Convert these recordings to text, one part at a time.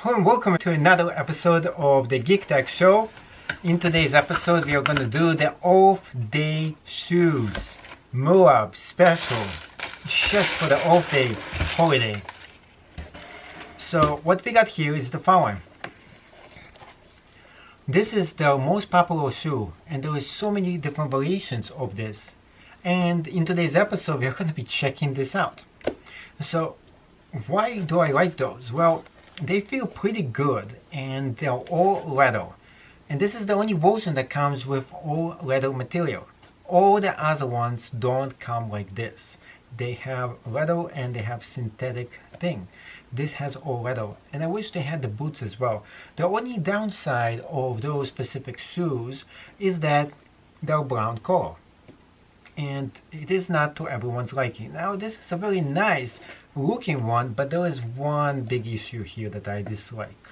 Hello and welcome to another episode of the Geek Tech Show. In today's episode, we are going to do the off-day shoes. Moab special, just for the off-day holiday. So what we got here is the following. This is the most popular shoe, and there is so many different variations of this. And in today's episode, we are going to be checking this out. So why do I like those? Well, they feel pretty good and they're all leather. And this is the only version that comes with all leather material. All the other ones don't come like this. They have leather and they have synthetic thing. This has all leather. And I wish they had the boots as well. The only downside of those specific shoes is that they're brown color. And it is not to everyone's liking. Now this is a very nice looking one, but there is one big issue here that I dislike.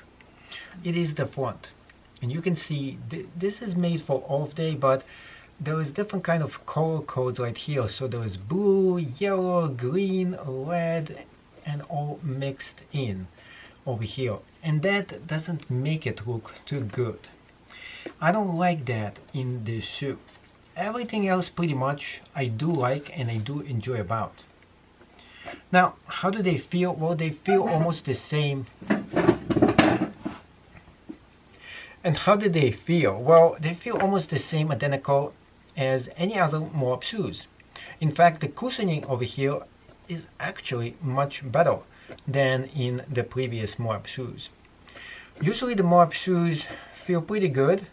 It is the front. And you can see this is made for off day, but there is different kind of color codes right here. So there is blue, yellow, green, red, and all mixed in over here. And that doesn't make it look too good. I don't like that in this shoe. Everything else pretty much I do like and I do enjoy about. Now, how do they feel? Well, they feel almost the same. And how do they feel? Well, they feel almost the same, identical as any other Moab shoes. In fact, the cushioning over here is actually much better than in the previous Moab shoes. Usually the Moab shoes feel pretty good,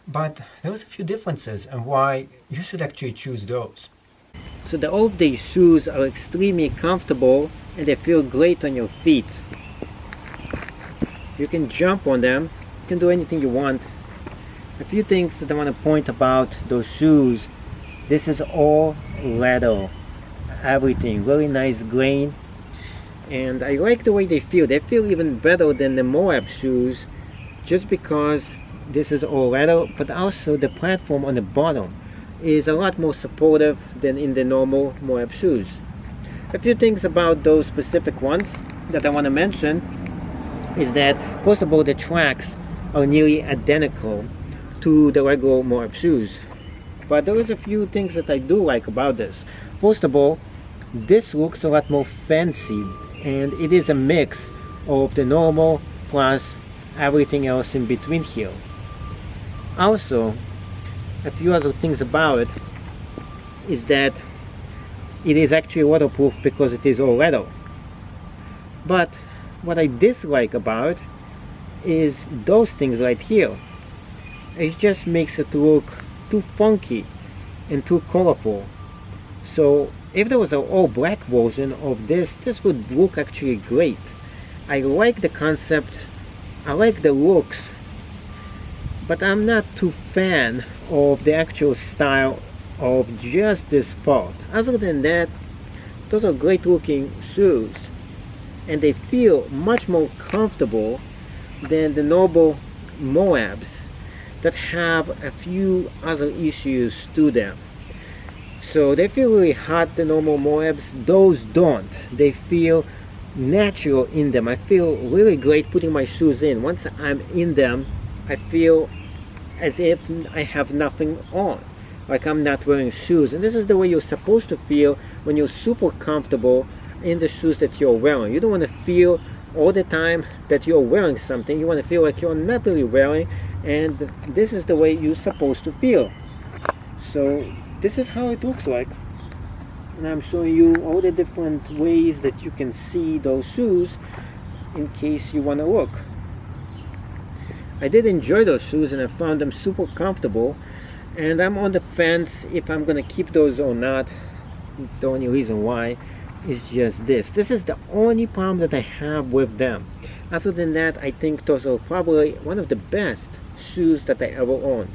but there's a few differences and why you should actually choose those. So the off-day shoes are extremely comfortable and they feel great on your feet. You can jump on them, you can do anything you want. A few things that I want to point about those shoes. This is all leather, everything, very nice grain. And I like the way they feel. They feel even better than the Moab shoes just because this is all leather, but also the platform on the bottom is a lot more supportive than in the normal Moab shoes. A few things about those specific ones that I want to mention is that, first of all, the tracks are nearly identical to the regular Moab shoes. But there is a few things that I do like about this. First of all, this looks a lot more fancy, and it is a mix of the normal plus everything else in between here. Also, a few other things about it is that it is actually waterproof because it is all leather. But what I dislike about it is those things right here. It just makes it look too funky and too colorful. So if there was an all black version of this would look actually great. I like the concept, I like the looks, but I'm not too fan of the actual style of just this part. Other than that, those are great looking shoes and they feel much more comfortable than the normal Moabs that have a few other issues to them. So they feel really hot, the normal Moabs. Those don't. They feel natural in them. I feel really great putting my shoes in. Once I'm in them, I feel as if I have nothing on, like I'm not wearing shoes. And this is the way you're supposed to feel when you're super comfortable in the shoes that you're wearing. You don't want to feel all the time that you're wearing something. You want to feel like you're not really wearing, and this is the way you're supposed to feel. So this is how it looks like, and I'm showing you all the different ways that you can see those shoes in case you want to look. I did enjoy those shoes and I found them super comfortable, and I'm on the fence if I'm gonna keep those or not. The only reason why is just this is the only problem that I have with them. Other than that, I think those are probably one of the best shoes that I ever owned.